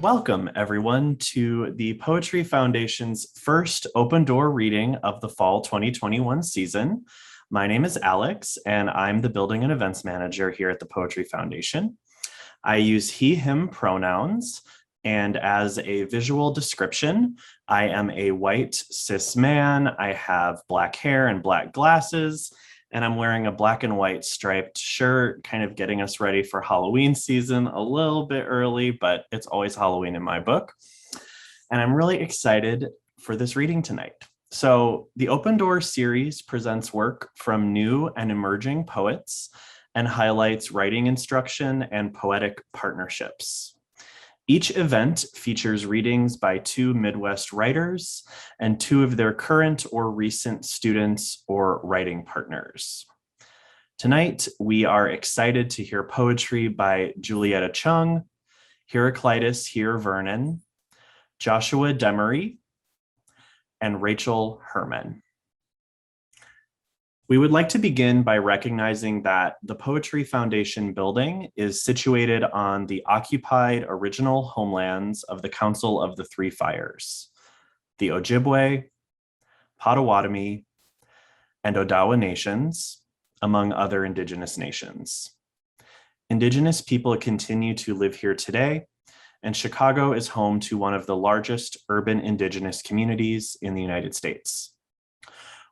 Welcome, everyone, to the Poetry Foundation's first open door reading of the fall 2021 season. My name is Alex, and I'm the Building and Events Manager here at the Poetry Foundation. I use he, him pronouns, and as a visual description, I am a white cis man. I have black hair and black glasses, and I'm wearing a black and white striped shirt, kind of getting us ready for Halloween season a little bit early, but it's always Halloween in my book. And I'm really excited for this reading tonight. So the Open Door series presents work from new and emerging poets and highlights writing instruction and poetic partnerships. Each event features readings by two Midwest writers and two of their current or recent students or writing partners. Tonight, we are excited to hear poetry by Julietta Cheung, Hereaclitus Vernon, Joshua Demaree, and Rachel Herman. We would like to begin by recognizing that the Poetry Foundation building is situated on the occupied original homelands of the Council of the Three Fires, the Ojibwe, Potawatomi, and Odawa nations, among other Indigenous nations. Indigenous people continue to live here today, and Chicago is home to one of the largest urban Indigenous communities in the United States.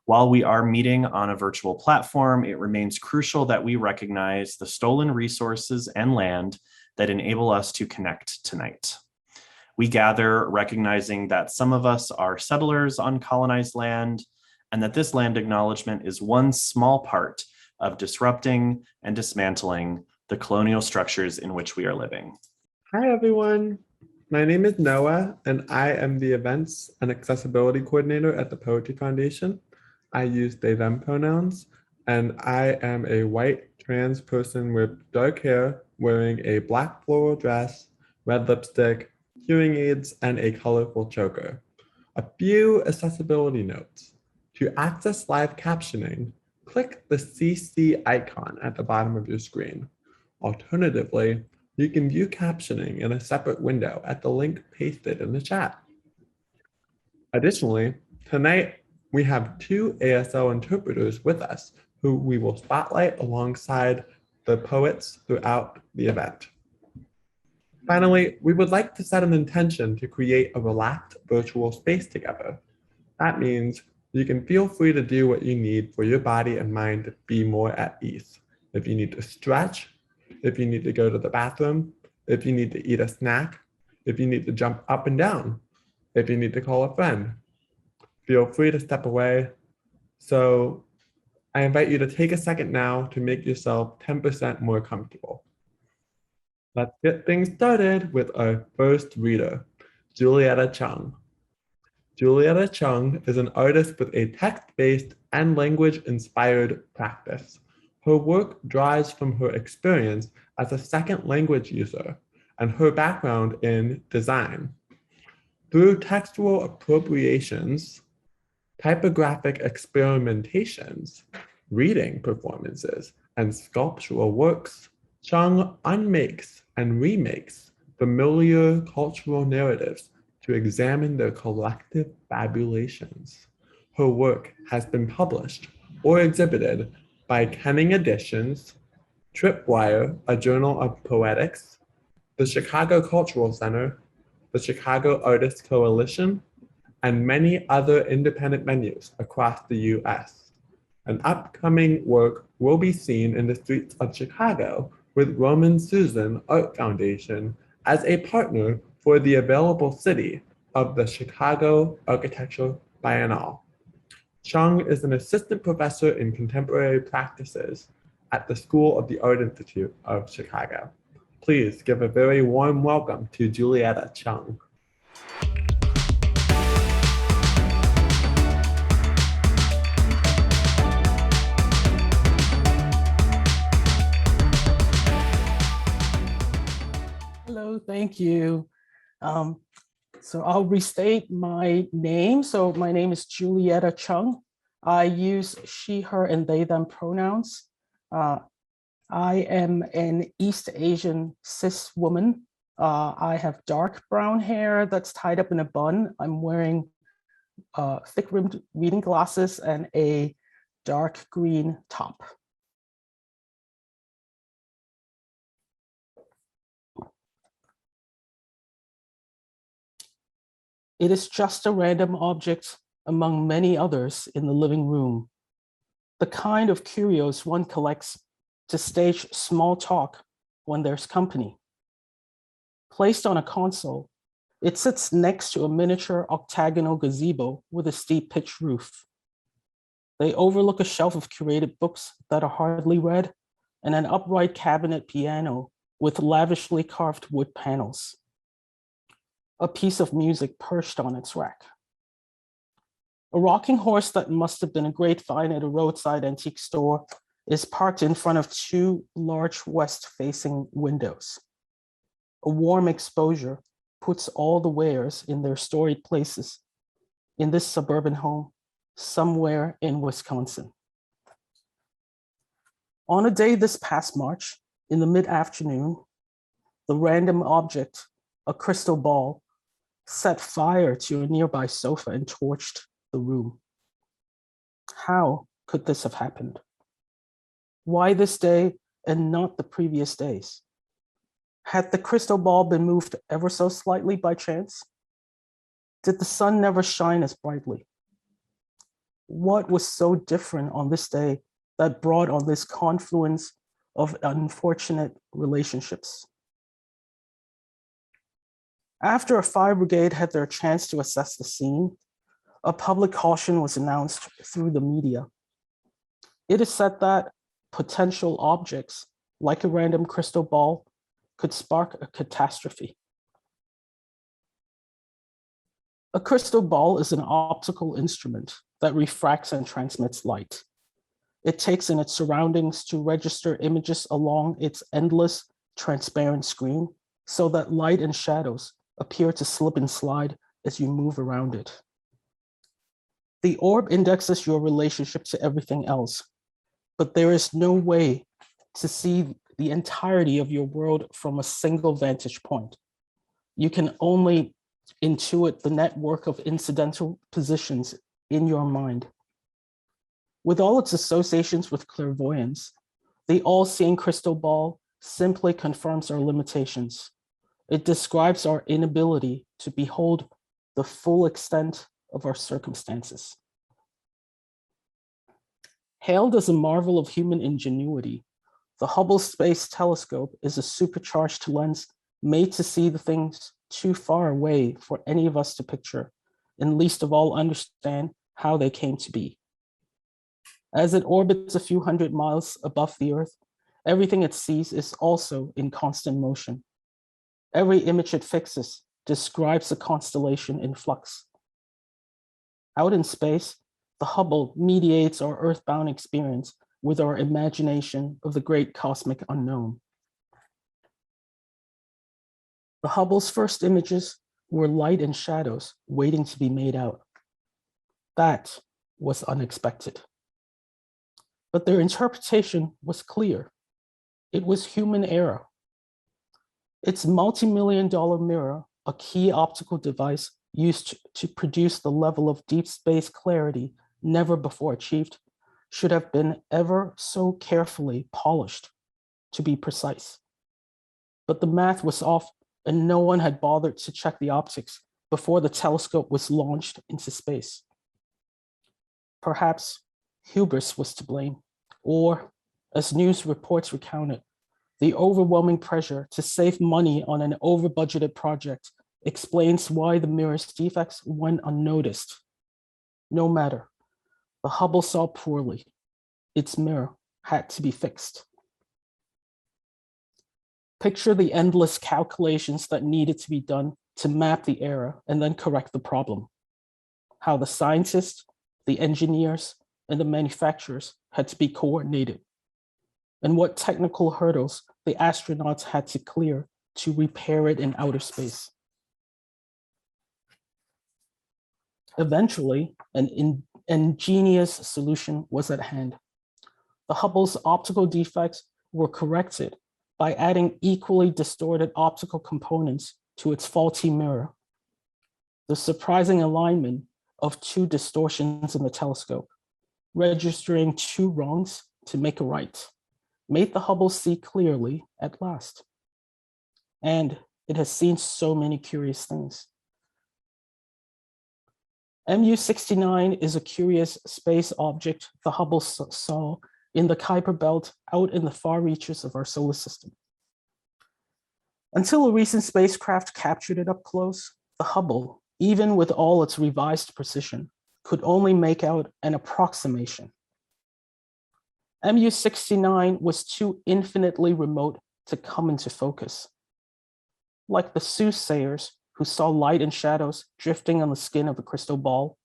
While we are meeting on a virtual platform, it remains crucial that we recognize the stolen resources and land that enable us to connect tonight. We gather recognizing that some of us are settlers on colonized land, and that this land acknowledgement is one small part of disrupting and dismantling the colonial structures in which we are living. Hi, everyone. My name is Noah, and I am the Events and Accessibility Coordinator at the Poetry Foundation. I use they, them pronouns, and I am a white trans person with dark hair, wearing a black floral dress, red lipstick, hearing aids, and a colorful choker. A few accessibility notes. To access live captioning, click the CC icon at the bottom of your screen. Alternatively, you can view captioning in a separate window at the link pasted in the chat. Additionally, tonight, we have two ASL interpreters with us who we will spotlight alongside the poets throughout the event. Finally, we would like to set an intention to create a relaxed virtual space together. That means you can feel free to do what you need for your body and mind to be more at ease. If you need to stretch, if you need to go to the bathroom, if you need to eat a snack, if you need to jump up and down, if you need to call a friend, feel free to step away. So I invite you to take a second now to make yourself 10% more comfortable. Let's get things started with our first reader, Julietta Cheung. Julietta Cheung is an artist with a text-based and language-inspired practice. Her work draws from her experience as a second language user and her background in design. Through textual appropriations, typographic experimentations, reading performances, and sculptural works, Cheung unmakes and remakes familiar cultural narratives to examine their collective fabulations. Her work has been published or exhibited by Kenning Editions, Tripwire, a journal of poetics, the Chicago Cultural Center, the Chicago Artists Coalition, and many other independent venues across the US. An upcoming work will be seen in the streets of Chicago with Roman Susan Art Foundation as a partner for the available city of the Chicago Architecture Biennale. Cheung is an assistant professor in contemporary practices at the School of the Art Institute of Chicago. Please give a very warm welcome to Julietta Cheung. Hello, thank you. So I'll restate my name. So my name is Julietta Cheung. I use she, her, and they, them pronouns. I am an East Asian cis woman I have dark brown hair that's tied up in a bun. I'm wearing thick-rimmed reading glasses and a dark green top. It is just a random object among many others in the living room. The kind of curios one collects to stage small talk when there's company. Placed on a console, it sits next to a miniature octagonal gazebo with a steep pitched roof. They overlook a shelf of curated books that are hardly read and an upright cabinet piano with lavishly carved wood panels. A piece of music perched on its rack. A rocking horse that must have been a great find at a roadside antique store is parked in front of two large west-facing windows. A warm exposure puts all the wares in their storied places in this suburban home somewhere in Wisconsin. On a day this past March, in the mid-afternoon, the random object, a crystal ball, set fire to a nearby sofa and torched the room. How could this have happened? Why this day and not the previous days? Had the crystal ball been moved ever so slightly by chance? Did the sun never shine as brightly? What was so different on this day that brought on this confluence of unfortunate relationships? After a fire brigade had their chance to assess the scene, a public caution was announced through the media. It is said that potential objects, like a random crystal ball, could spark a catastrophe. A crystal ball is an optical instrument that refracts and transmits light. It takes in its surroundings to register images along its endless, transparent screen so that light and shadows appear to slip and slide as you move around it. The orb indexes your relationship to everything else, but there is no way to see the entirety of your world from a single vantage point. You can only intuit the network of incidental positions in your mind. With all its associations with clairvoyance, the all-seeing crystal ball simply confirms our limitations. It describes our inability to behold the full extent of our circumstances. Hailed as a marvel of human ingenuity, the Hubble Space Telescope is a supercharged lens made to see the things too far away for any of us to picture, and least of all understand how they came to be. As it orbits a few hundred miles above the Earth, everything it sees is also in constant motion. Every image it fixes describes a constellation in flux. Out in space, the Hubble mediates our earthbound experience with our imagination of the great cosmic unknown. The Hubble's first images were light and shadows waiting to be made out. That was unexpected. But their interpretation was clear. It was human error. Its multi-million-dollar mirror, a key optical device used to produce the level of deep space clarity never before achieved, should have been ever so carefully polished to be precise. But the math was off, and no one had bothered to check the optics before the telescope was launched into space. Perhaps hubris was to blame, or, as news reports recounted, the overwhelming pressure to save money on an over-budgeted project explains why the mirror's defects went unnoticed. No matter, the Hubble saw poorly. Its mirror had to be fixed. Picture the endless calculations that needed to be done to map the error and then correct the problem. How the scientists, the engineers, and the manufacturers had to be coordinated, and what technical hurdles the astronauts had to clear to repair it in outer space. Eventually, an ingenious solution was at hand. The Hubble's optical defects were corrected by adding equally distorted optical components to its faulty mirror. The surprising alignment of two distortions in the telescope, registering two wrongs to make a right, made the Hubble see clearly at last. And it has seen so many curious things. MU69 is a curious space object the Hubble saw in the Kuiper Belt out in the far reaches of our solar system. Until a recent spacecraft captured it up close, the Hubble, even with all its revised precision, could only make out an approximation. MU69 was too infinitely remote to come into focus. Like the soothsayers who saw light and shadows drifting on the skin of a crystal ball,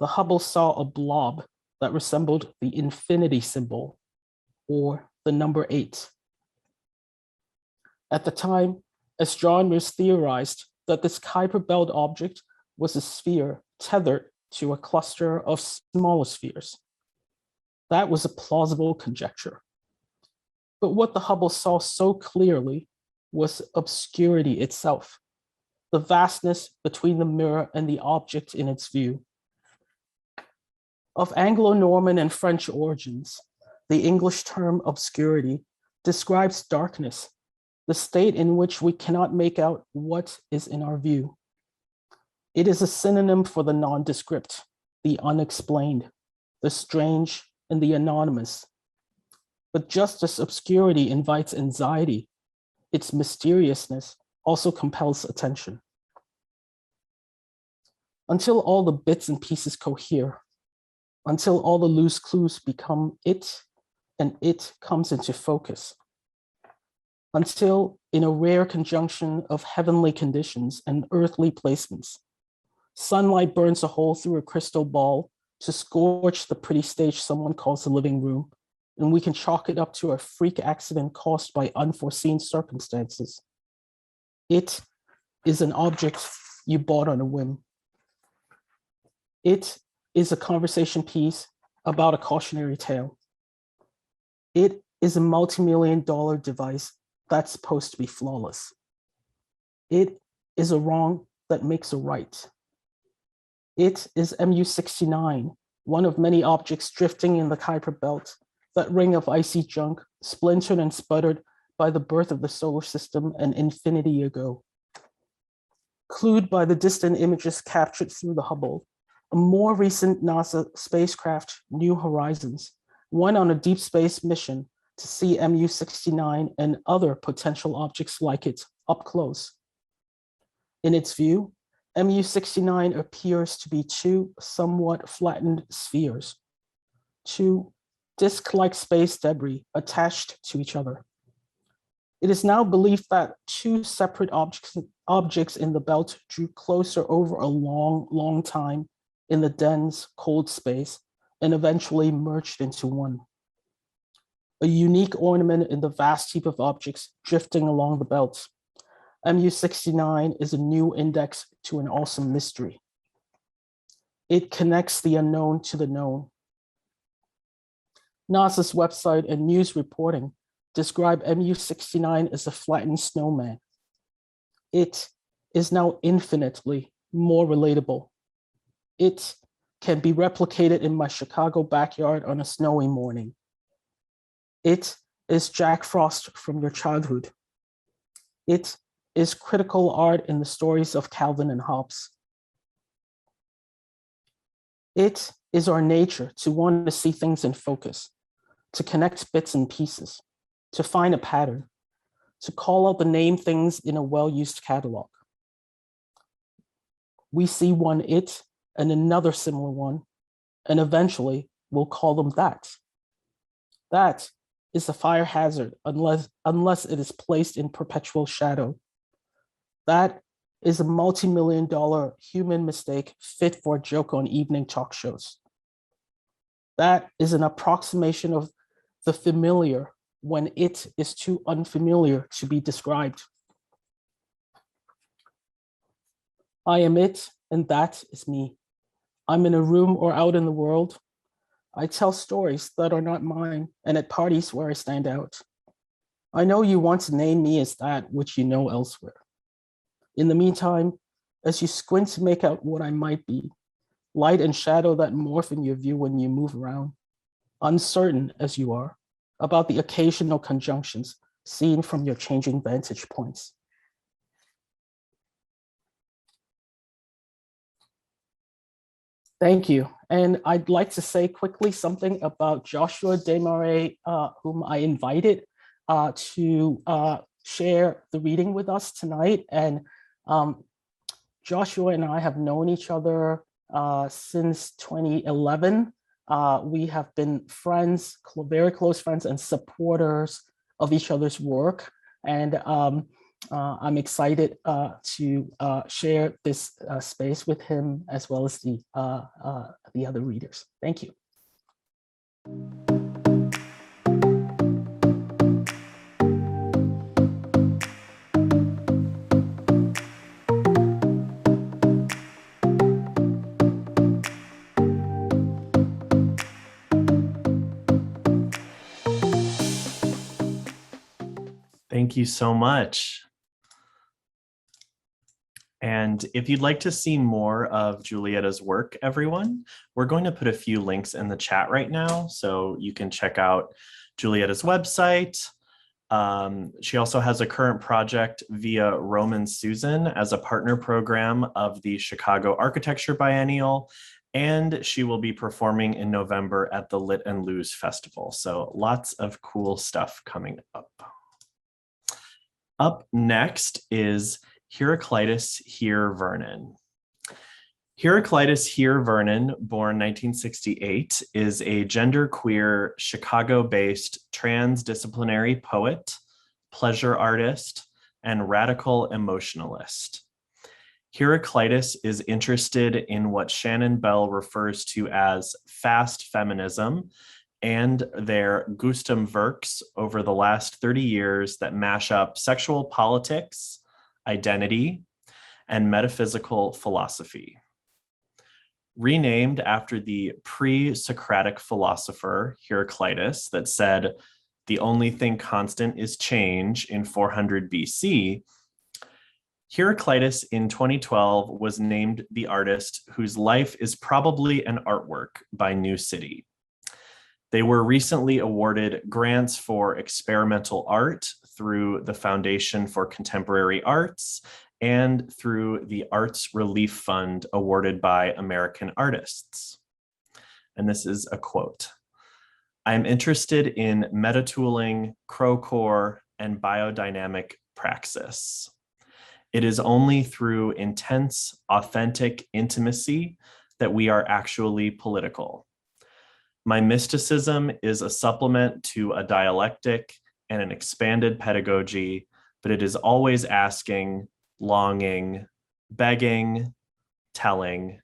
the Hubble saw a blob that resembled the infinity symbol, or the number 8. At the time, astronomers theorized that this Kuiper Belt object was a sphere tethered to a cluster of smaller spheres. That was a plausible conjecture. But what the Hubble saw so clearly was obscurity itself, the vastness between the mirror and the object in its view. Of Anglo-Norman and French origins, the English term obscurity describes darkness, the state in which we cannot make out what is in our view. It is a synonym for the nondescript, the unexplained, the strange, and the anonymous. But just as obscurity invites anxiety, its mysteriousness also compels attention. Until all the bits and pieces cohere, until all the loose clues become it, and it comes into focus. Until, in a rare conjunction of heavenly conditions and earthly placements, sunlight burns a hole through a crystal ball to scorch the pretty stage someone calls the living room, and we can chalk it up to a freak accident caused by unforeseen circumstances. It is an object you bought on a whim. It is a conversation piece about a cautionary tale. It is a multi-million-dollar device that's supposed to be flawless. It is a wrong that makes a right. It is MU69, one of many objects drifting in the Kuiper Belt, that ring of icy junk splintered and sputtered by the birth of the solar system an infinity ago. Clued by the distant images captured through the Hubble, a more recent NASA spacecraft, New Horizons, went on a deep space mission to see MU69 and other potential objects like it up close. In its view, MU69 appears to be two somewhat flattened spheres, two disk-like space debris attached to each other. It is now believed that two separate objects in the belt drew closer over a long time in the dense, cold space and eventually merged into one. A unique ornament in the vast heap of objects drifting along the belt. MU69 is a new index to an awesome mystery. It connects the unknown to the known. NASA's website and news reporting describe MU69 as a flattened snowman. It is now infinitely more relatable. It can be replicated in my Chicago backyard on a snowy morning. It is Jack Frost from your childhood. It is critical art in the stories of Calvin and Hobbes. It is our nature to want to see things in focus, to connect bits and pieces, to find a pattern, to call out the name things in a well-used catalog. We see one it and another similar one, and eventually we'll call them that. That is a fire hazard unless it is placed in perpetual shadow. That is a multi-million-dollar human mistake fit for a joke on evening talk shows. That is an approximation of the familiar when it is too unfamiliar to be described. I am it, and that is me. I'm in a room or out in the world. I tell stories that are not mine, and at parties where I stand out. I know you want to name me as that which you know elsewhere. In the meantime, as you squint to make out what I might be, light and shadow that morph in your view when you move around, uncertain as you are about the occasional conjunctions seen from your changing vantage points. Thank you. And I'd like to say quickly something about Joshua Demaree, whom I invited to share the reading with us tonight. And Joshua and I have known each other since 2011. We have been friends, very close friends and supporters of each other's work. And I'm excited to share this space with him as well as the other readers. Thank you. Thank you so much. And if you'd like to see more of Julietta's work, everyone, we're going to put a few links in the chat right now, so you can check out Julietta's website. She also has a current project via Roman Susan as a partner program of the Chicago Architecture Biennial, and she will be performing in November at the Lit and Lose Festival. So lots of cool stuff coming up. Up next is Hereaclitus Vernon. Hereaclitus Vernon, born 1968, is a genderqueer, Chicago-based transdisciplinary poet, pleasure artist, and radical emotionalist. Hereaclitus is interested in what Shannon Bell refers to as fast feminism and their Gustum works over the last 30 years that mash up sexual politics, identity, and metaphysical philosophy. Renamed after the pre-Socratic philosopher Hereaclitus that said, "The only thing constant is change" in 400 BC, Hereaclitus in 2012 was named the artist whose life is probably an artwork by New City. They were recently awarded grants for experimental art through the Foundation for Contemporary Arts and through the Arts Relief Fund awarded by American artists. And this is a quote. "I'm interested in metatooling, crowcore, and biodynamic praxis. It is only through intense, authentic intimacy that we are actually political. My mysticism is a supplement to a dialectic and an expanded pedagogy, but it is always asking, longing, begging, telling,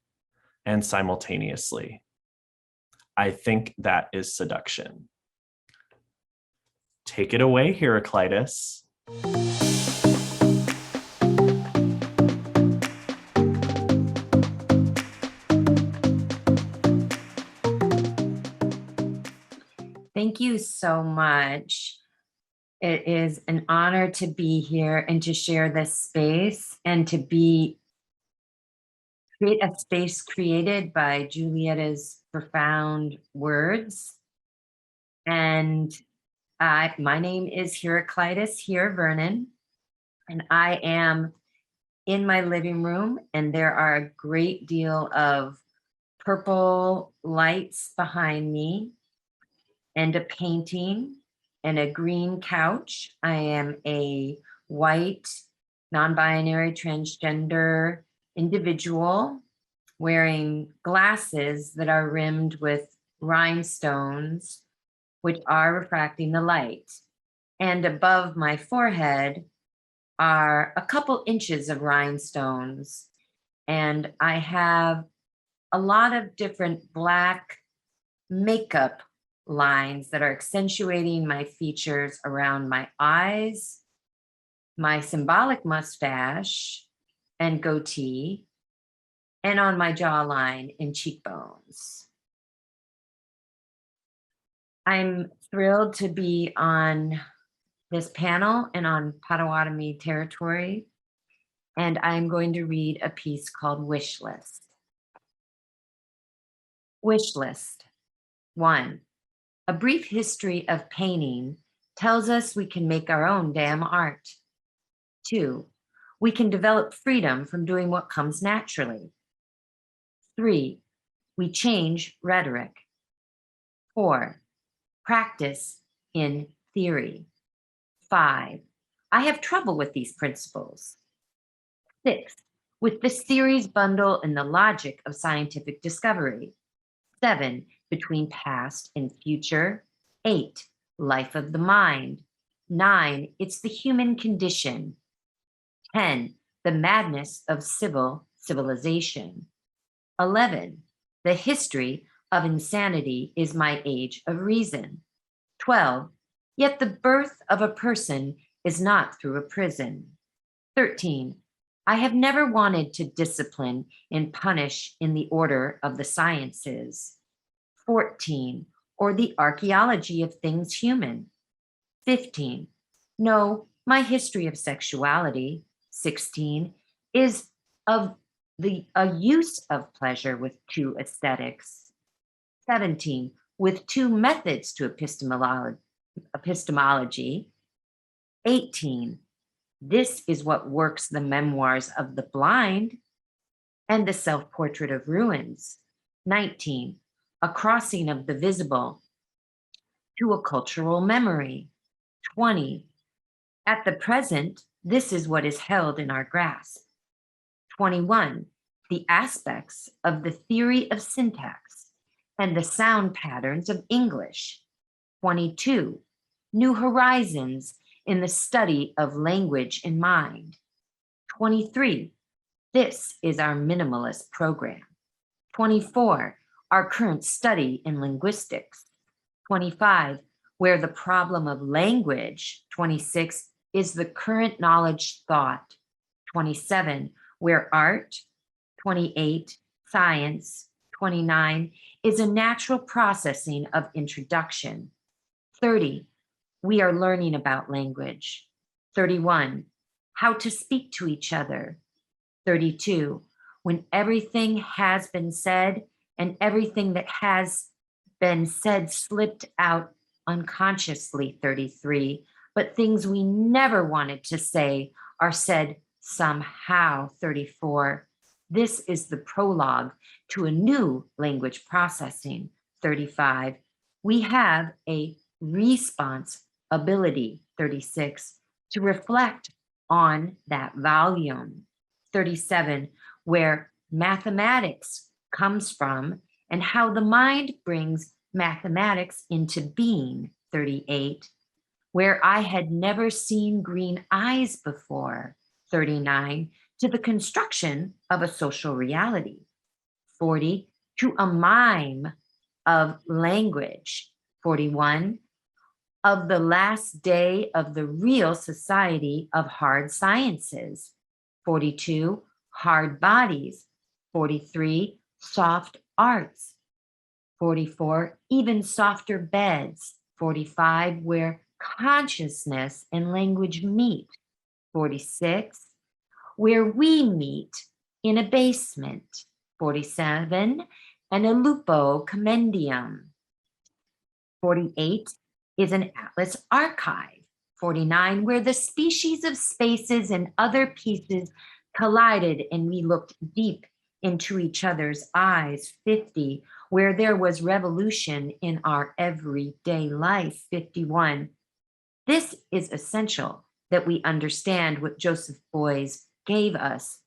and simultaneously. I think that is seduction." Take it away, Hereaclitus. Thank you so much. It is an honor to be here and to share this space and to create a space created by Julietta's profound words. And my name is Hereaclitus Vernon, and I am in my living room, and there are a great deal of purple lights behind me and a painting and a green couch. I am a white, non-binary, transgender individual wearing glasses that are rimmed with rhinestones, which are refracting the light. And above my forehead are a couple inches of rhinestones. And I have a lot of different Black makeup lines that are accentuating my features around my eyes, my symbolic mustache and goatee, and on my jawline and cheekbones. I'm thrilled to be on this panel and on Potawatomi territory, and I'm going to read a piece called Wish List. Wish List. 1. A brief history of painting tells us we can make our own damn art. 2. We can develop freedom from doing what comes naturally. 3. We change rhetoric. 4. Practice in theory. 5. I have trouble with these principles. 6. With the series bundle and the logic of scientific discovery. 7. Between past and future. 8. Life of the mind. 9. It's the human condition. 10. The madness of civilization. 11. The history of insanity is my age of reason. 12. Yet the birth of a person is not through a prison. 13. I have never wanted to discipline and punish in the order of the sciences. 14. Or the archaeology of things human. 15. No, my history of sexuality. 16. Is of a use of pleasure with 2 aesthetics. 17. With 2 methods to epistemology. 18. This is what works the memoirs of the blind and the self-portrait of ruins. 19. A crossing of the visible to a cultural memory. 20. At the present, this is what is held in our grasp. 21. The aspects of the theory of syntax and the sound patterns of English. 22. New horizons in the study of language and mind. 23. This is our minimalist program. 24. Our current study in linguistics. 25. Where the problem of language. 26. Is the current knowledge thought. 27. Where art. 28. Science. 29. Is a natural processing of introduction. 30. We are learning about language. 31. How to speak to each other. 32. When everything has been said and everything that has been said slipped out unconsciously. 33. But things we never wanted to say are said somehow. 34. This is the prologue to a new language processing. 35. We have a response ability. 36. To reflect on that volume. 37. Where mathematics comes from and how the mind brings mathematics into being. 38. Where I had never seen green eyes before. 39. To the construction of a social reality. 40. To a mime of language. 41. Of the last day of the real society of hard sciences. 42. Hard bodies. 43. Soft arts. 44. Even softer beds. 45. Where consciousness and language meet. 46. Where we meet in a basement. 47. And a lupo commendium. 48 is an atlas archive. 49, where the species of spaces and other pieces collided and we looked deep into each other's eyes. 50, where there was revolution in our everyday life. 51, this is essential that we understand what Joseph Beuys gave us.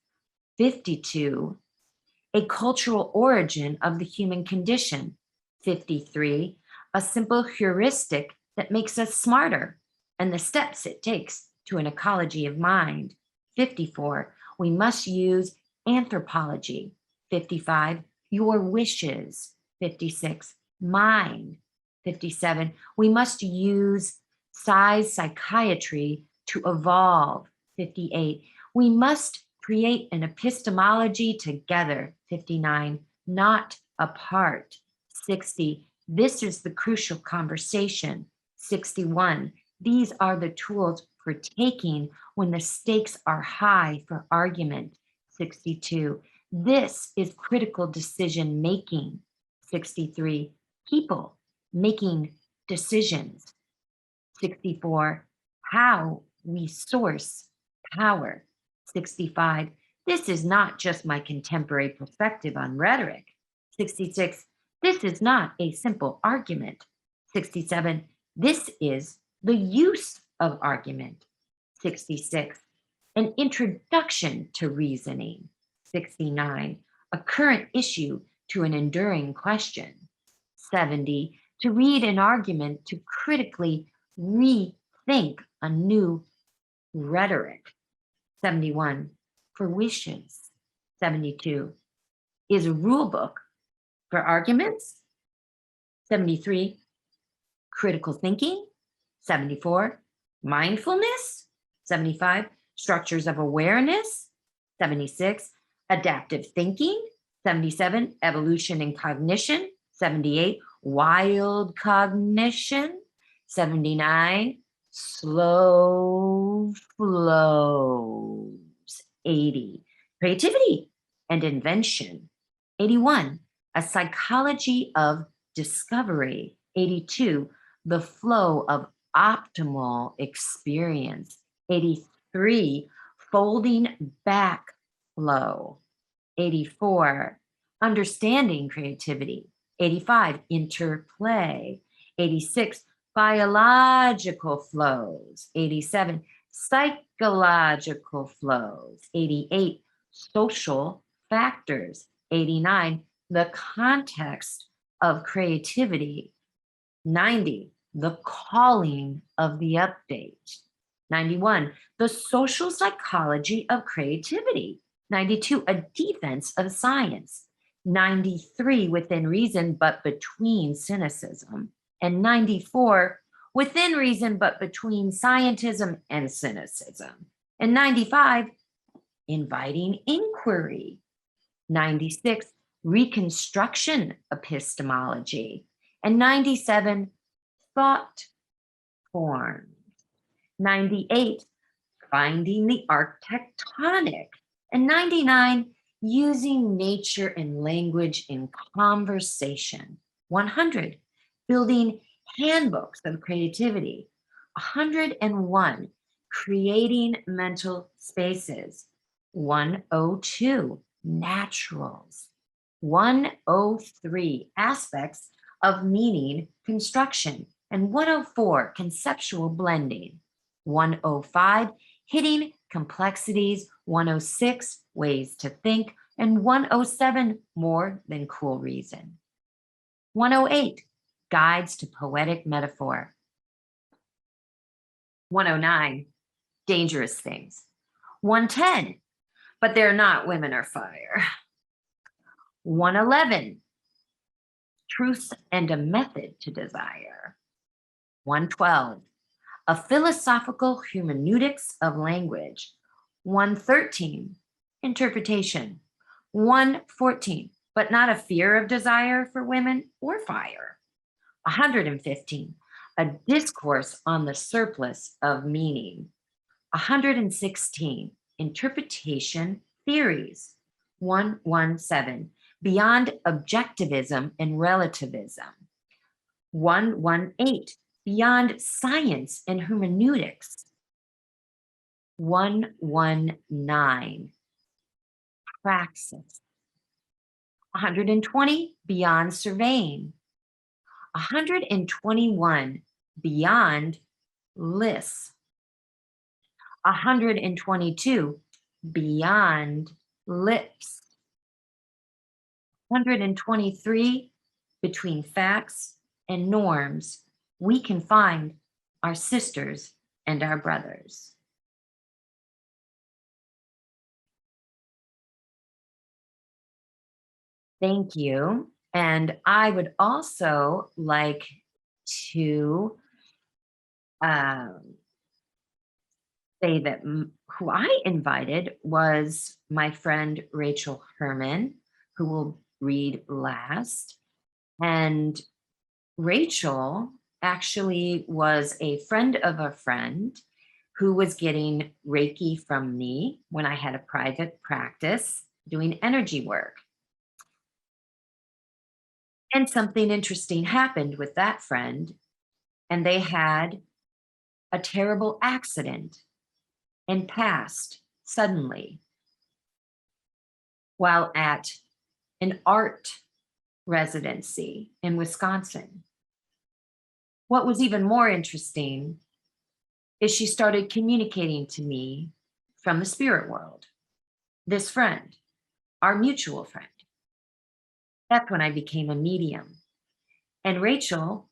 52, a cultural origin of the human condition. 53, a simple heuristic that makes us smarter and the steps it takes to an ecology of mind. 54, we must use anthropology. 55, your wishes. 56, mind. 57, we must use size psychiatry to evolve. 58, we must create an epistemology together. 59, not apart. 60, this is the crucial conversation. 61, These are the tools for taking when the stakes are high for argument. 62. This is critical decision making. 63. People making decisions. 64. How we source power. 65. This is not just my contemporary perspective on rhetoric. 66. This is not a simple argument. 67. This is the use of argument. 66. An introduction to reasoning. 69. A current issue to an enduring question. 70. To read an argument to critically rethink a new rhetoric. 71. For wishes. 72. Is a rule book for arguments. 73. Critical thinking. 74. Mindfulness. 75. Structures of awareness. 76. Adaptive thinking. 77. Evolution and cognition. 78. Wild cognition. 79. Slow flows. 80. Creativity and invention. 81. A psychology of discovery. 82. The flow of optimal experience. 83. Folding back flow. 84. Understanding creativity. 85. Interplay. 86. Biological flows. 87. Psychological flows. 88. Social factors. 89. The context of creativity. 90. The calling of the update. 91. The social psychology of creativity. 92. A defense of science. 93. Within reason but between cynicism. And 94. Within reason but between scientism and cynicism. And 95. Inviting inquiry. 96. Reconstruction epistemology. And 97. Thought forms. 98. Finding the architectonic. And 99. Using nature and language in conversation. 100. Building handbooks of creativity. 101. Creating mental spaces. 102. Naturals. 103. Aspects of meaning construction. And 104. Conceptual blending. 105. Hitting complexities. 106. Ways to think. And 107. More than cool reason. 108. Guides to poetic metaphor. 109. Dangerous things. 110. But they're not women or fire. 111. Truth and a method to desire. 112. A philosophical hermeneutics of language. 113. Interpretation. 114. But not a fear of desire for women or fire. 115. A discourse on the surplus of meaning. 116. Interpretation theories. 117. Beyond objectivism and relativism. 118. Beyond science and hermeneutics. 119. Praxis. 120. Beyond surveying. 121. Beyond lists. 122. Beyond lips. 123. Between facts and norms, we can find our sisters and our brothers. Thank you. And I would also like to say that who I invited was my friend Rachel Herman, who will read last. And Rachel actually was a friend of a friend who was getting Reiki from me when I had a private practice doing energy work. And something interesting happened with that friend, and they had a terrible accident and passed suddenly while at an art residency in Wisconsin. What was even more interesting is she started communicating to me from the spirit world. This friend, our mutual friend. That's when I became a medium. And Rachel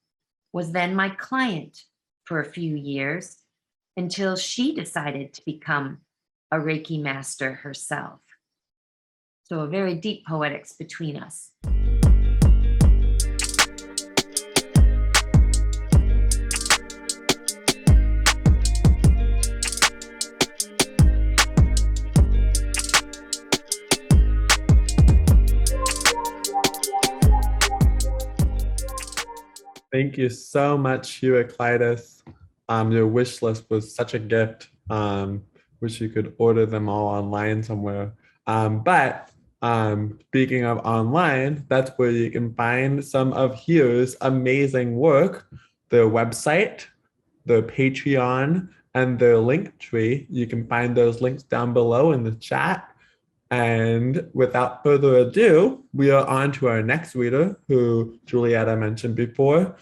was then my client for a few years until she decided to become a Reiki master herself. So a very deep poetics between us. Thank you so much, Hereaclitus. Your wish list was such a gift. Wish you could order them all online somewhere. But speaking of online, that's where you can find some of Here's amazing work, their website, their Patreon, and their link tree. You can find those links down below in the chat. And without further ado, we are on to our next reader, who Julietta mentioned before,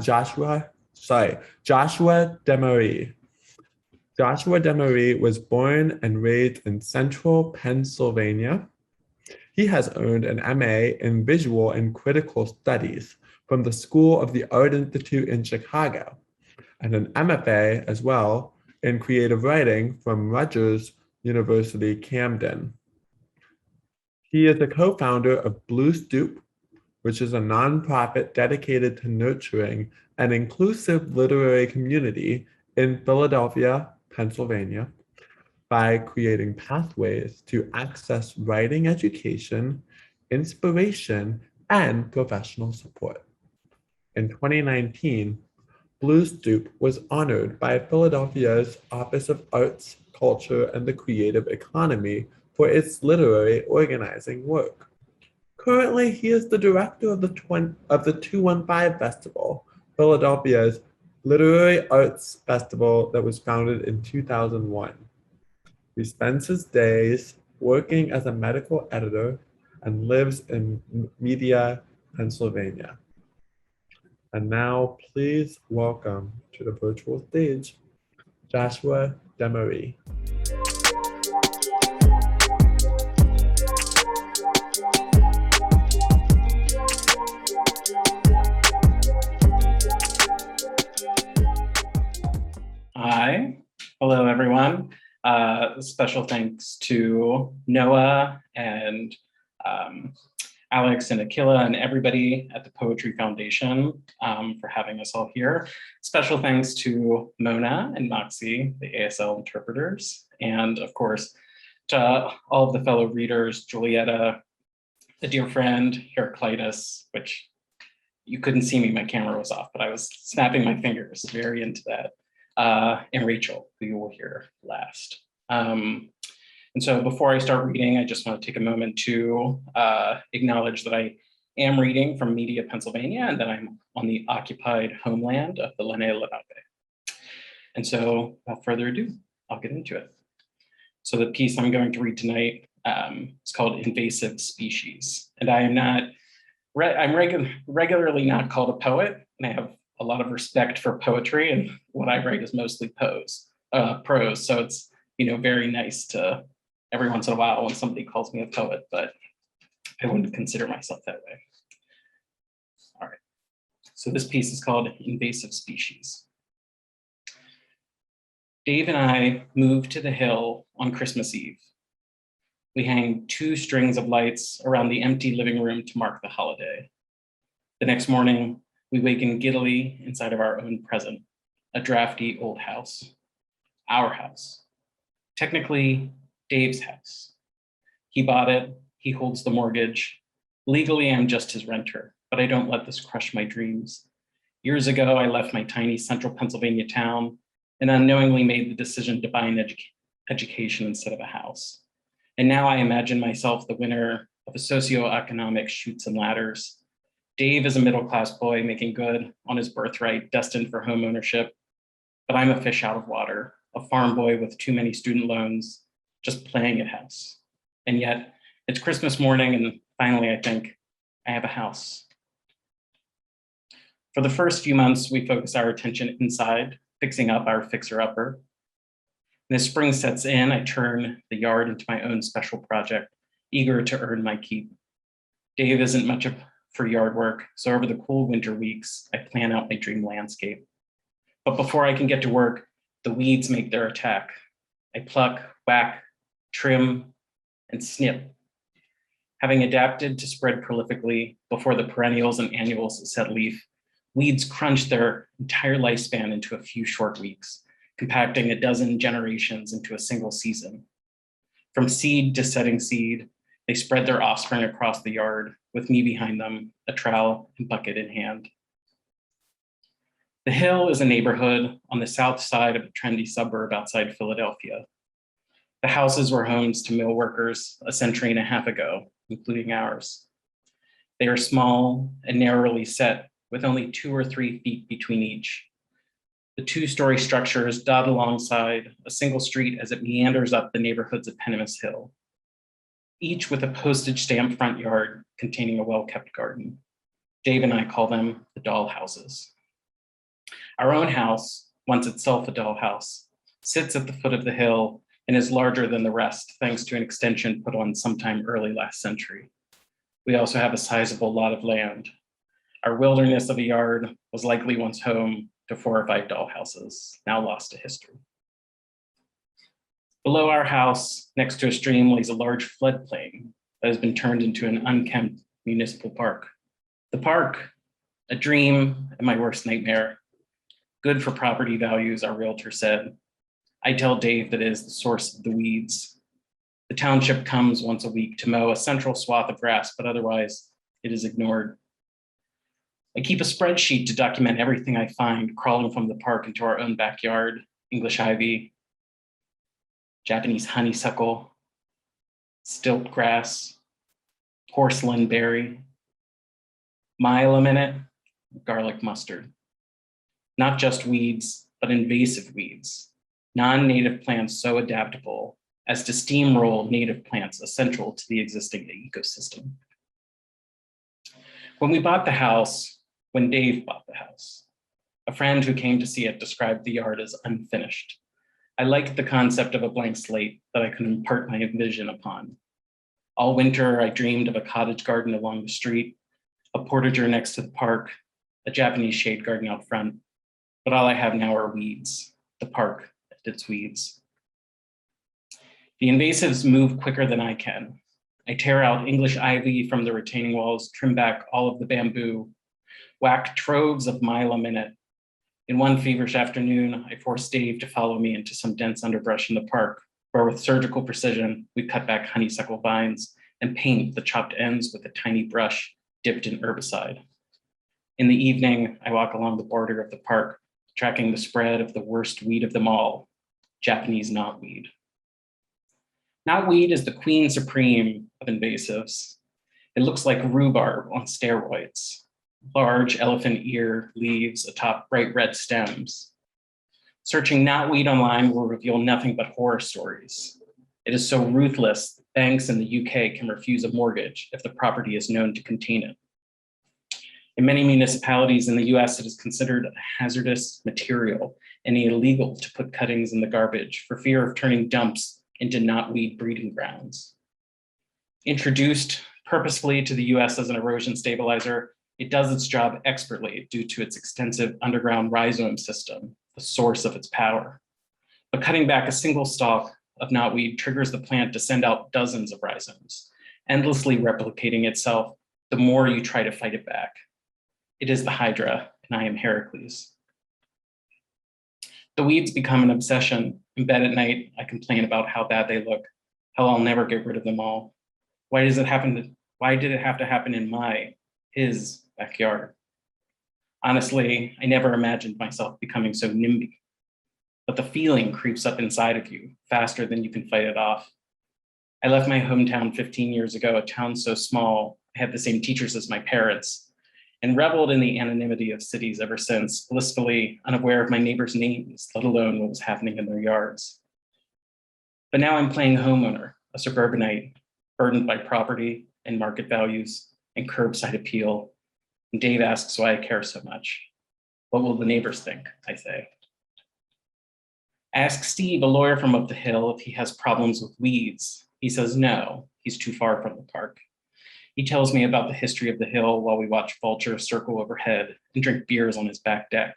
Joshua Demaree. Joshua Demaree was born and raised in central Pennsylvania. He has earned an MA in Visual and Critical Studies from the School of the Art Institute in Chicago, and an MFA as well in Creative Writing from Rutgers University, Camden. He is the co-founder of Blue Stoop, which is a nonprofit dedicated to nurturing an inclusive literary community in Philadelphia, Pennsylvania, by creating pathways to access writing education, inspiration, and professional support. In 2019, Blue Stoop was honored by Philadelphia's Office of Arts, Culture, and the Creative Economy for its literary organizing work. Currently, he is the director of the 215 Festival, Philadelphia's literary arts festival that was founded in 2001. He spends his days working as a medical editor and lives in Media, Pennsylvania. And now, please welcome to the virtual stage, Joshua Demaree. Hi, hello everyone. Special thanks to Noah and Alex and Akila and everybody at the Poetry Foundation for having us all here. Special thanks to Mona and Moxie, the ASL interpreters, and of course to all of the fellow readers, Julietta, a dear friend, Hereaclitus, which you couldn't see me, my camera was off, but I was snapping my fingers, very into that. And Rachel, who you will hear last. And so before I start reading, I just want to take a moment to acknowledge that I am reading from Media, Pennsylvania, and that I'm on the occupied homeland of the Lenape. And so without further ado, I'll get into it. So the piece I'm going to read tonight is called Invasive Species. And I am not, I'm regularly not called a poet, and I have a lot of respect for poetry, and what I write is mostly prose. So it's, very nice to every once in a while when somebody calls me a poet, but I wouldn't consider myself that way. All right, so this piece is called Invasive Species. Dave and I moved to the hill on Christmas Eve. We hang 2 strings of lights around the empty living room to mark the holiday. The next morning, we waken giddily inside of our own present, a drafty old house, our house. Technically, Dave's house. He bought it, he holds the mortgage. Legally, I'm just his renter, but I don't let this crush my dreams. Years ago, I left my tiny central Pennsylvania town and unknowingly made the decision to buy an education instead of a house. And now I imagine myself the winner of a socioeconomic Chutes and Ladders. Dave is a middle-class boy making good on his birthright, destined for home ownership. But I'm a fish out of water, a farm boy with too many student loans, just playing at house. And yet, it's Christmas morning, and finally, I think I have a house. For the first few months, we focus our attention inside, fixing up our fixer-upper. And as spring sets in, I turn the yard into my own special project, eager to earn my keep. Dave isn't much for yard work, so over the cool winter weeks, I plan out my dream landscape. But before I can get to work, the weeds make their attack. I pluck, whack, trim, and snip. Having adapted to spread prolifically before the perennials and annuals set leaf, weeds crunch their entire lifespan into a few short weeks, compacting a dozen generations into a single season. From seed to setting seed, they spread their offspring across the yard, with me behind them, a trowel and bucket in hand. The Hill is a neighborhood on the south side of a trendy suburb outside Philadelphia. The houses were homes to mill workers a century and a half ago, including ours. They are small and narrowly set, with only 2 or 3 feet between each. The 2-story structures dot alongside a single street as it meanders up the neighborhoods of Pennimus Hill, each with a postage stamp front yard containing a well-kept garden. Dave and I call them the doll houses. Our own house, once itself a doll house, sits at the foot of the hill and is larger than the rest, thanks to an extension put on sometime early last century. We also have a sizable lot of land. Our wilderness of a yard was likely once home to 4 or 5 doll houses, now lost to history. Below our house, next to a stream, lays a large floodplain that has been turned into an unkempt municipal park. The park, a dream and my worst nightmare. Good for property values, our realtor said. I tell Dave that it is the source of the weeds. The township comes once a week to mow a central swath of grass, but otherwise it is ignored. I keep a spreadsheet to document everything I find crawling from the park into our own backyard: English ivy, Japanese honeysuckle, stilt grass, porcelain berry, mile a minute, garlic mustard. Not just weeds, but invasive weeds, non-native plants so adaptable as to steamroll native plants essential to the existing ecosystem. When Dave bought the house, a friend who came to see it described the yard as unfinished. I liked the concept of a blank slate that I could impart my vision upon. All winter, I dreamed of a cottage garden along the street, a portager next to the park, a Japanese shade garden out front. But all I have now are weeds, the park and its weeds. The invasives move quicker than I can. I tear out English ivy from the retaining walls, trim back all of the bamboo, whack troves of mile a minute. In one feverish afternoon, I forced Dave to follow me into some dense underbrush in the park, where with surgical precision, we cut back honeysuckle vines and paint the chopped ends with a tiny brush dipped in herbicide. In the evening, I walk along the border of the park, tracking the spread of the worst weed of them all, Japanese knotweed. Knotweed is the queen supreme of invasives. It looks like rhubarb on steroids. Large elephant ear leaves atop bright red stems. Searching knotweed online will reveal nothing but horror stories. It is so ruthless that banks in the UK can refuse a mortgage if the property is known to contain it. In many municipalities in the US, it is considered a hazardous material and illegal to put cuttings in the garbage for fear of turning dumps into knotweed breeding grounds. Introduced purposefully to the US as an erosion stabilizer, it does its job expertly due to its extensive underground rhizome system, the source of its power. But cutting back a single stalk of knotweed triggers the plant to send out dozens of rhizomes, endlessly replicating itself the more you try to fight it back. It is the Hydra, and I am Hereaclitus. The weeds become an obsession. In bed at night, I complain about how bad they look, how I'll never get rid of them all. Why did it have to happen in his backyard? Honestly, I never imagined myself becoming so NIMBY. But the feeling creeps up inside of you faster than you can fight it off. I left my hometown 15 years ago, a town so small, I had the same teachers as my parents, and reveled in the anonymity of cities ever since, blissfully unaware of my neighbors' names, let alone what was happening in their yards. But now I'm playing homeowner, a suburbanite, burdened by property and market values and curbside appeal. And Dave asks why I care so much. What will the neighbors think, I say. Ask Steve, a lawyer from up the hill, if he has problems with weeds. He says no, he's too far from the park. He tells me about the history of the hill while we watch vultures circle overhead and drink beers on his back deck.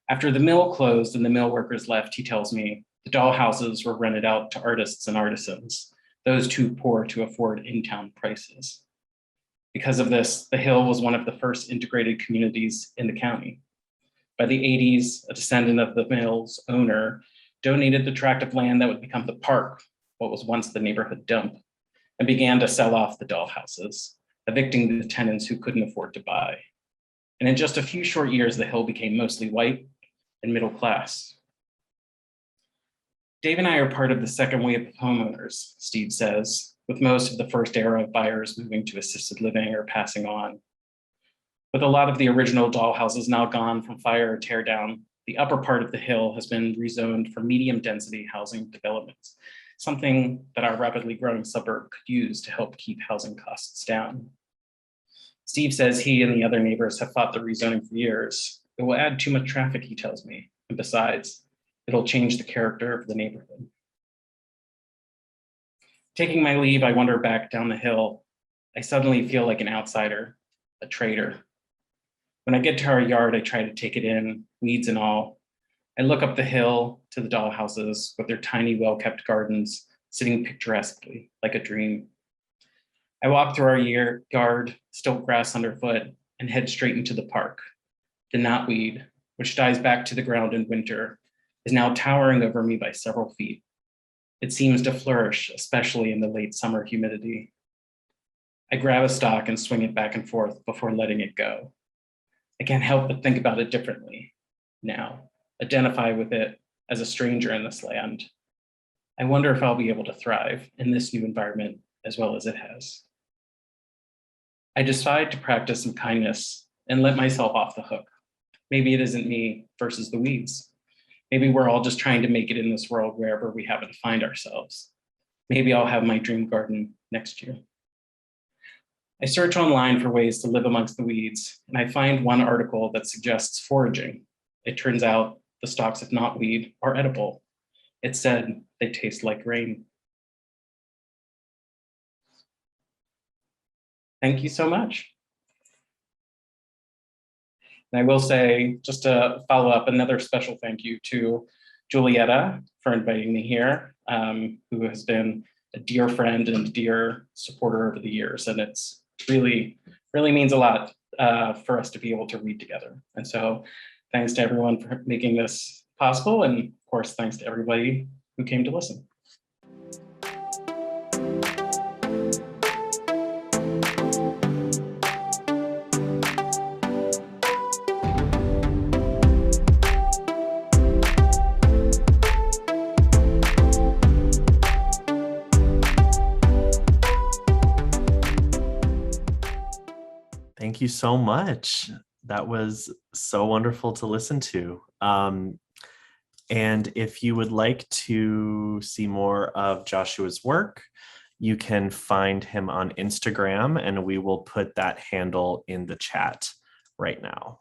After the mill closed and the mill workers left, he tells me the doll houses were rented out to artists and artisans, those too poor to afford in-town prices. Because of this, the hill was one of the first integrated communities in the county. By the 80s, a descendant of the mill's owner donated the tract of land that would become the park, what was once the neighborhood dump, and began to sell off the doll houses, evicting the tenants who couldn't afford to buy. And in just a few short years, the hill became mostly white and middle class. Dave and I are part of the second wave of homeowners, Steve says, with most of the first era of buyers moving to assisted living or passing on. With a lot of the original doll houses now gone from fire or tear down, the upper part of the hill has been rezoned for medium density housing developments, something that our rapidly growing suburb could use to help keep housing costs down. Steve says he and the other neighbors have fought the rezoning for years. It will add too much traffic, he tells me, and besides, it'll change the character of the neighborhood. Taking my leave, I wander back down the hill. I suddenly feel like an outsider, a traitor. When I get to our yard, I try to take it in, weeds and all. I look up the hill to the doll houses with their tiny, well-kept gardens, sitting picturesquely like a dream. I walk through our yard, stilt grass underfoot, and head straight into the park. The knotweed, which dies back to the ground in winter, is now towering over me by several feet. It seems to flourish, especially in the late summer humidity. I grab a stalk and swing it back and forth before letting it go. I can't help but think about it differently now, identify with it as a stranger in this land. I wonder if I'll be able to thrive in this new environment as well as it has. I decide to practice some kindness and let myself off the hook. Maybe it isn't me versus the weeds. Maybe we're all just trying to make it in this world wherever we happen to find ourselves. Maybe I'll have my dream garden next year. I search online for ways to live amongst the weeds, and I find one article that suggests foraging. It turns out the stalks of knotweed are edible. It said they taste like rain. Thank you so much. And I will say, just to follow up, another special thank you to Julietta for inviting me here, who has been a dear friend and a dear supporter over the years. And it's really means a lot for us to be able to read together. And so thanks to everyone for making this possible. And of course, thanks to everybody who came to listen. Thank you so much. That was so wonderful to listen to. And if you would like to see more of Joshua's work, you can find him on Instagram, and we will put that handle in the chat right now.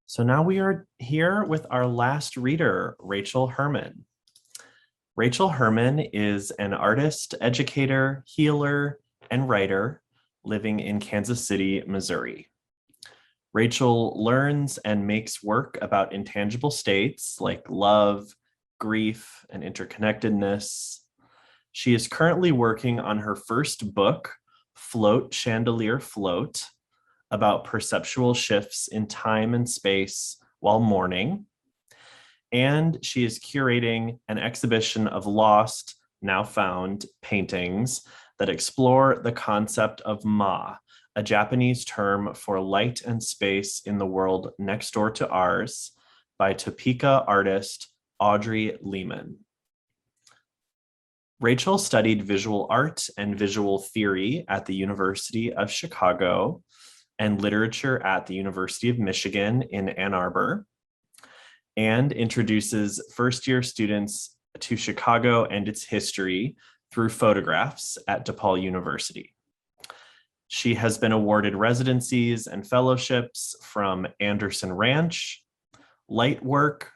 So now we are here with our last reader, Rachel Herman. Rachel Herman is an artist, educator, healer, and writer living in Kansas City, Missouri. Rachel learns and makes work about intangible states like love, grief, and interconnectedness. She is currently working on her first book, Float, Chandelier, Float, about perceptual shifts in time and space while mourning. And she is curating an exhibition of lost, now found paintings that explore the concept of ma, a Japanese term for light and space in the world next door to ours, by Topeka artist Audrey Lehman. Rachel studied visual art and visual theory at the University of Chicago and literature at the University of Michigan in Ann Arbor, and introduces first-year students to Chicago and its history through photographs at DePaul University. She has been awarded residencies and fellowships from Anderson Ranch, Lightwork,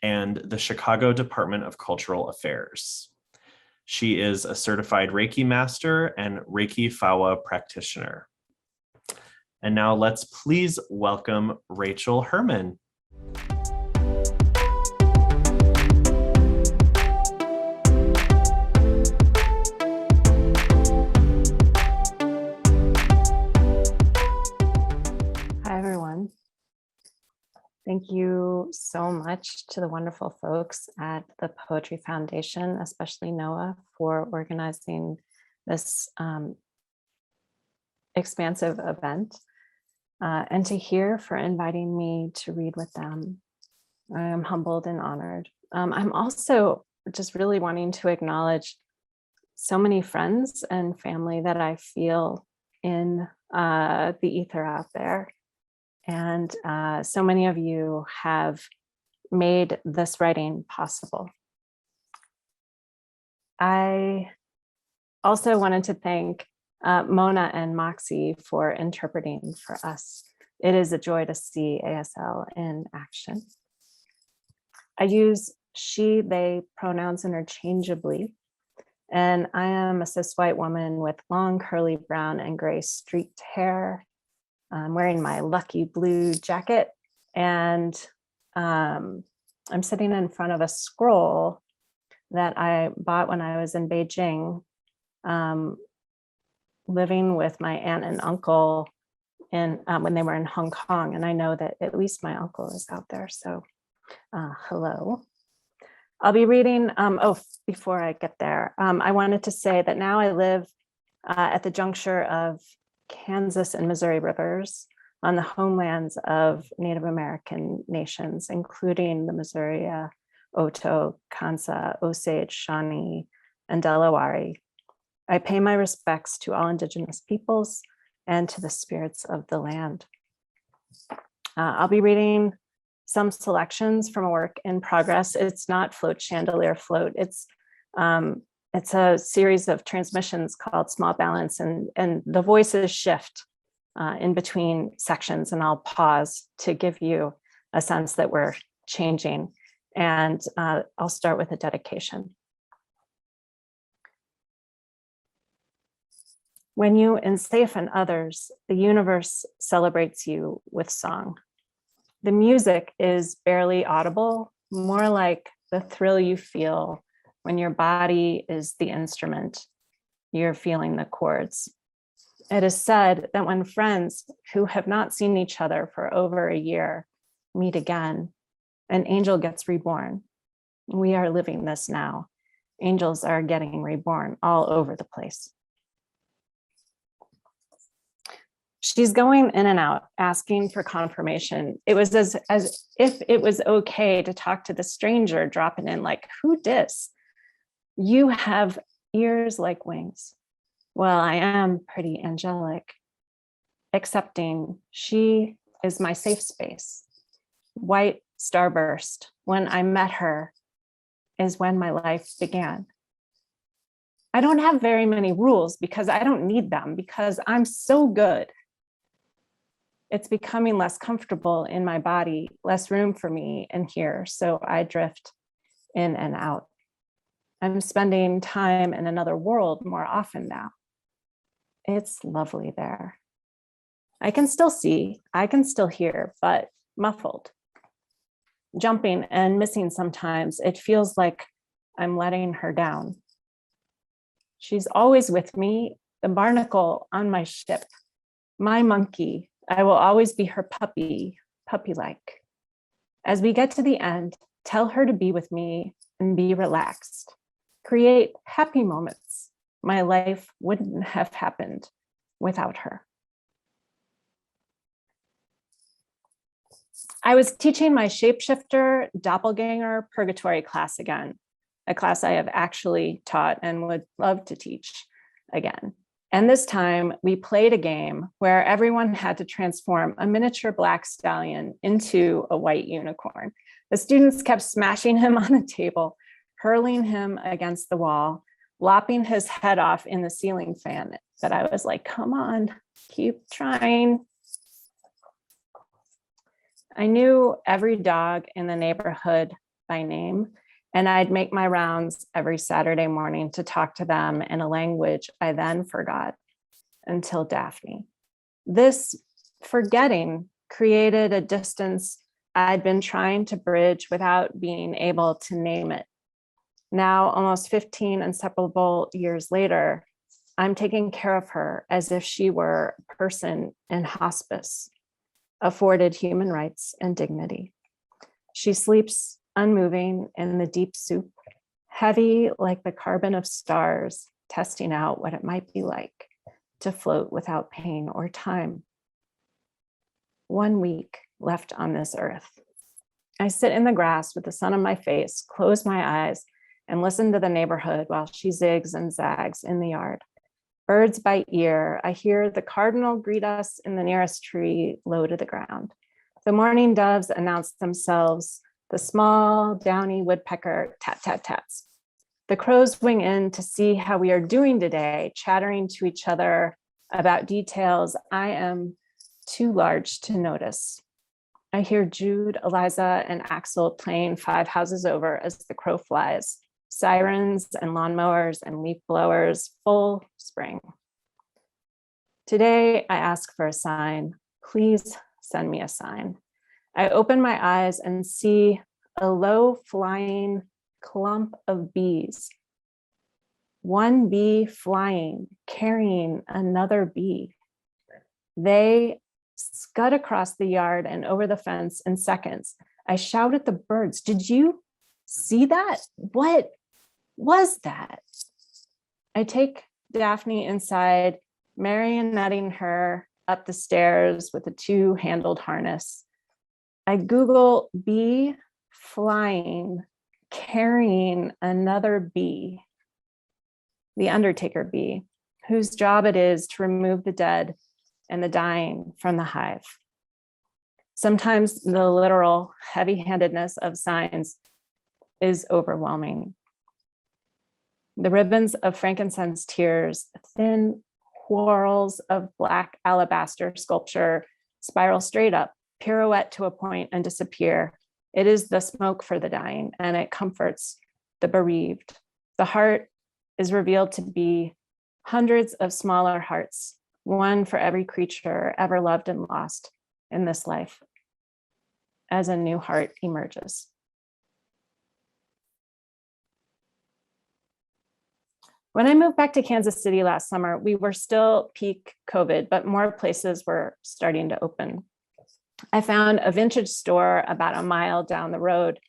and the Chicago Department of Cultural Affairs. She is a certified Reiki master and Reiki Fawa practitioner. And now let's please welcome Rachel Herman. Hi, everyone. Thank you so much to the wonderful folks at the Poetry Foundation, especially Noah, for organizing this expansive event, and to Here for inviting me to read with them. I am humbled and honored. I'm also just really wanting to acknowledge so many friends and family that I feel in the ether out there. And so many of you have made this writing possible. I also wanted to thank Mona and Moxie for interpreting for us. It is a joy to see ASL in action. I use she, they pronouns interchangeably, and I am a cis white woman with long curly brown and gray streaked hair. I'm wearing my lucky blue jacket, and I'm sitting in front of a scroll that I bought when I was in Beijing, living with my aunt and uncle when they were in Hong Kong. And I know that at least my uncle is out there. So hello. I'll be reading, before I get there, I wanted to say that now I live at the juncture of Kansas and Missouri rivers on the homelands of Native American nations, including the Missouri, Oto, Kansa, Osage, Shawnee, and Delaware. I pay my respects to all Indigenous peoples and to the spirits of the land. I'll be reading some selections from a work in progress. It's not Float Chandelier Float. It's a series of transmissions called Small Balance, and the voices shift in between sections, and I'll pause to give you a sense that we're changing. And I'll start with a dedication. When you ensafen others, the universe celebrates you with song. The music is barely audible, more like the thrill you feel when your body is the instrument, you're feeling the chords. It is said that when friends who have not seen each other for over a year meet again, an angel gets reborn. We are living this now. Angels are getting reborn all over the place. She's going in and out, asking for confirmation. It was as if it was okay to talk to the stranger dropping in like, who dis? You have ears like wings. Well, I am pretty angelic, accepting she is my safe space. White starburst, when I met her, is when my life began. I don't have very many rules because I don't need them, because I'm so good. It's becoming less comfortable in my body, less room for me in here, so I drift in and out. I'm spending time in another world more often now. It's lovely there. I can still see, I can still hear, but muffled. Jumping and missing sometimes. It feels like I'm letting her down. She's always with me, the barnacle on my ship, my monkey. I will always be her puppy, puppy-like. As we get to the end, tell her to be with me and be relaxed. Create happy moments My life wouldn't have happened without her. I was teaching my shapeshifter doppelganger purgatory class again, a class I have actually taught and would love to teach again. And this time we played a game where everyone had to transform a miniature black stallion into a white unicorn. The students kept smashing him on the table, hurling him against the wall, lopping his head off in the ceiling fan. But I was like, come on, keep trying. I knew every dog in the neighborhood by name, and I'd make my rounds every Saturday morning to talk to them in a language I then forgot until Daphne. This forgetting created a distance I'd been trying to bridge without being able to name it. Now, almost 15 inseparable years later, I'm taking care of her as if she were a person in hospice, afforded human rights and dignity. She sleeps unmoving in the deep soup, heavy like the carbon of stars, testing out what it might be like to float without pain or time. 1 week left on this earth. I sit in the grass with the sun on my face, close my eyes, and listen to the neighborhood while she zigs and zags in the yard. Birds by ear, I hear the cardinal greet us in the nearest tree low to the ground. The mourning doves announce themselves. The small downy woodpecker tat, tat, tats. The crows wing in to see how we are doing today, chattering to each other about details I am too large to notice. I hear Jude, Eliza, and Axel playing 5 houses over as the crow flies. Sirens and lawnmowers and leaf blowers, full spring. Today, I ask for a sign. Please send me a sign. I open my eyes and see a low flying clump of bees. 1 bee flying, carrying another bee. They scud across the yard and over the fence in seconds. I shout at the birds, did you see that? What was that? I take Daphne inside, marionetting her up the stairs with a 2-handled harness. I Google bee flying, carrying another bee, the undertaker bee, whose job it is to remove the dead and the dying from the hive. Sometimes the literal heavy-handedness of signs is overwhelming. The ribbons of frankincense tears, thin whorls of black alabaster sculpture spiral straight up, pirouette to a point and disappear. It is the smoke for the dying, and it comforts the bereaved. The heart is revealed to be hundreds of smaller hearts, one for every creature ever loved and lost in this life, as a new heart emerges. When I moved back to Kansas City last summer, we were still peak COVID, but more places were starting to open. I found a vintage store about a mile down the road.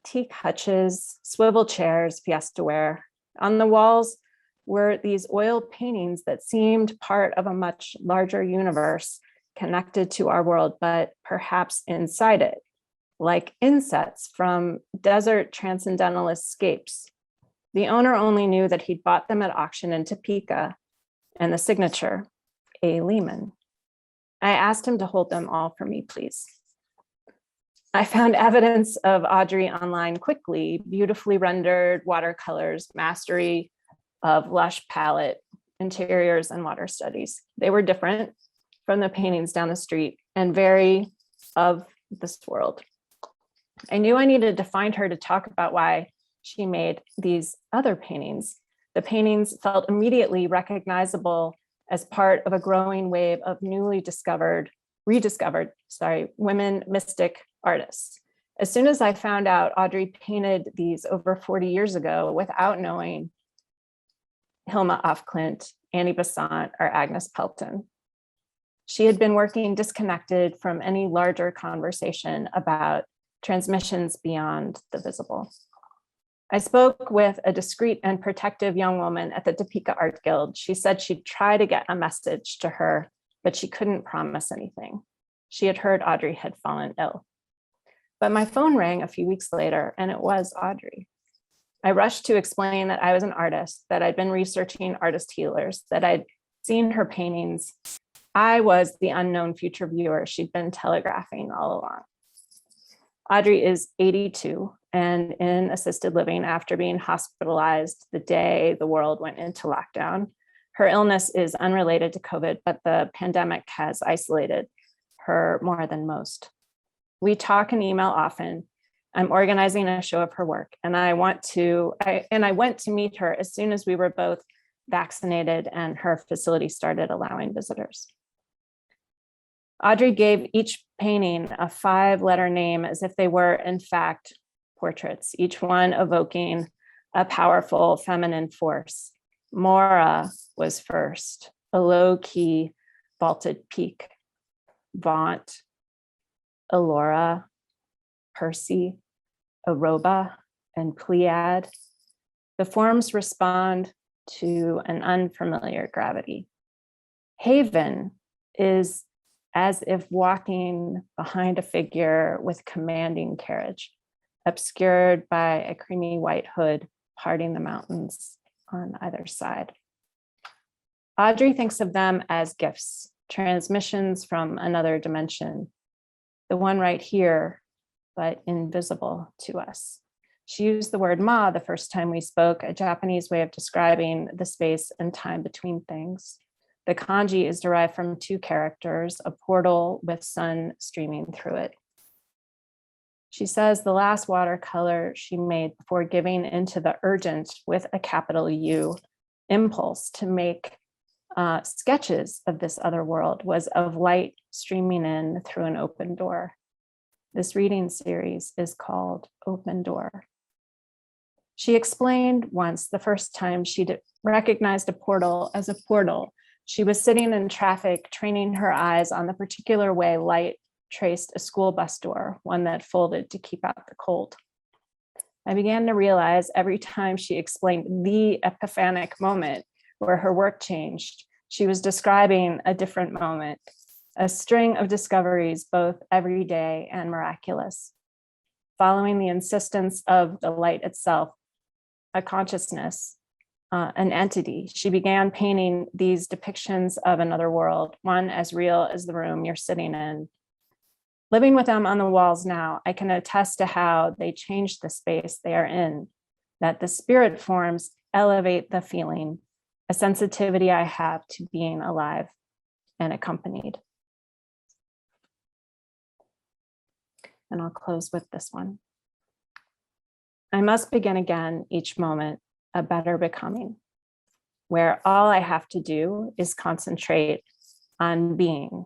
Teak hutches, swivel chairs, fiestaware. On the walls were these oil paintings that seemed part of a much larger universe connected to our world, but perhaps inside it, like insets from desert transcendentalist scapes. The owner only knew that he'd bought them at auction in Topeka, and the signature, A. Lehman. I asked him to hold them all for me, please. I found evidence of Audrey online quickly, beautifully rendered watercolors, mastery of lush palette, interiors, and water studies. They were different from the paintings down the street and very of this world. I knew I needed to find her to talk about why she made these other paintings. The paintings felt immediately recognizable as part of a growing wave of newly rediscovered women mystic artists. As soon as I found out Audrey painted these over 40 years ago without knowing Hilma af Klint, Annie Besant, or Agnes Pelton. She had been working disconnected from any larger conversation about transmissions beyond the visible. I spoke with a discreet and protective young woman at the Topeka Art Guild. She said she'd try to get a message to her, but she couldn't promise anything. She had heard Audrey had fallen ill. But my phone rang a few weeks later, and it was Audrey. I rushed to explain that I was an artist, that I'd been researching artist healers, that I'd seen her paintings. I was the unknown future viewer she'd been telegraphing all along. Audrey is 82 and in assisted living after being hospitalized the day the world went into lockdown. Her illness is unrelated to COVID, but the pandemic has isolated her more than most. We talk and email often. I'm organizing a show of her work, and I went to meet her as soon as we were both vaccinated and her facility started allowing visitors. Audrey gave each painting a 5-letter name as if they were, in fact, portraits, each one evoking a powerful feminine force. Mora was first, a low-key vaulted peak. Vaunt, Elora, Percy, Aroba, and Pleiad. The forms respond to an unfamiliar gravity. Haven is as if walking behind a figure with commanding carriage, obscured by a creamy white hood parting the mountains on either side. Audrey thinks of them as gifts, transmissions from another dimension, the one right here, but invisible to us. She used the word ma the first time we spoke, a Japanese way of describing the space and time between things. The kanji is derived from 2 characters, a portal with sun streaming through it. She says the last watercolor she made before giving into the urgent, with a capital U, impulse to make sketches of this other world was of light streaming in through an open door. This reading series is called Open Door. She explained once the first time she recognized a portal as a portal. She was sitting in traffic, training her eyes on the particular way light traced a school bus door, one that folded to keep out the cold. I began to realize every time she explained the epiphanic moment where her work changed, she was describing a different moment, a string of discoveries, both everyday and miraculous. Following the insistence of the light itself, a consciousness, an entity, she began painting these depictions of another world, one as real as the room you're sitting in. Living with them on the walls now, I can attest to how they change the space they are in, that the spirit forms elevate the feeling, a sensitivity I have to being alive and accompanied. And I'll close with this one. I must begin again each moment, a better becoming, where all I have to do is concentrate on being.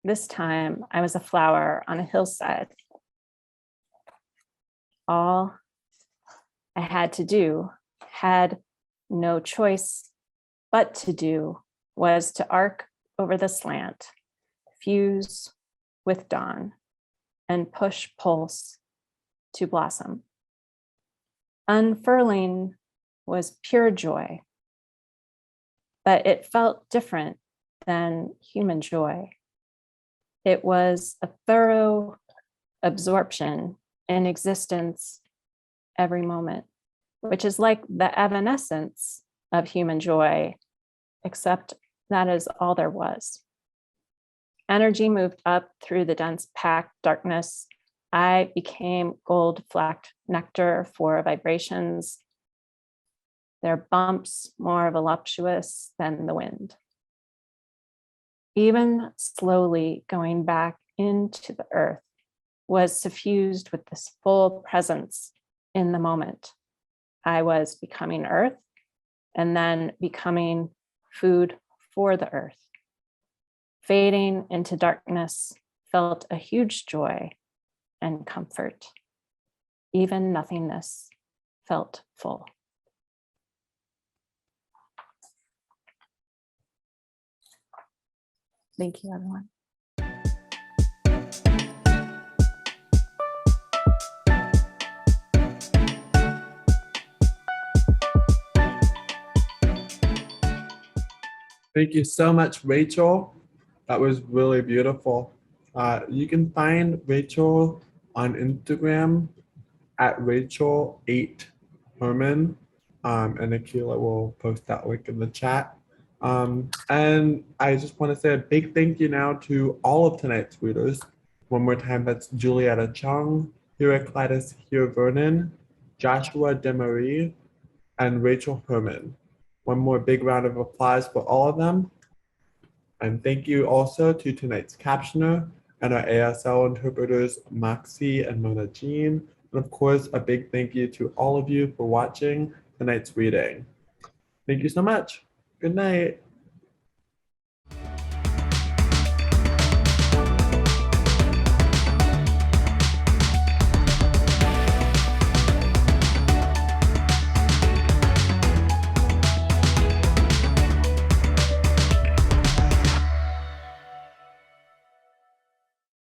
This time I was a flower on a hillside. All I had to do, had no choice but to do, was to arc over the slant, fuse with dawn, and push pulse to blossom. Unfurling was pure joy, but it felt different than human joy. It was a thorough absorption in existence every moment, which is like the evanescence of human joy, except that is all there was. Energy moved up through the dense packed darkness. I became gold-flecked nectar for vibrations, their bumps more voluptuous than the wind. Even slowly going back into the earth was suffused with this full presence in the moment. I was becoming earth and then becoming food for the earth. Fading into darkness felt a huge joy and comfort. Even nothingness felt full. Thank you, everyone. Thank you so much, Rachel. That was really beautiful. You can find Rachel on Instagram at Rachel8Herman. And Akila will post that link in the chat. And I just want to say a big thank you now to all of tonight's readers. One more time, that's Julietta Cheung, Hereaclitus Vernon, Joshua Demaree, and Rachel Herman. One more big round of applause for all of them. And thank you also to tonight's captioner and our ASL interpreters, Moxie and Mona Jean. And of course, a big thank you to all of you for watching tonight's reading. Thank you so much. Good night.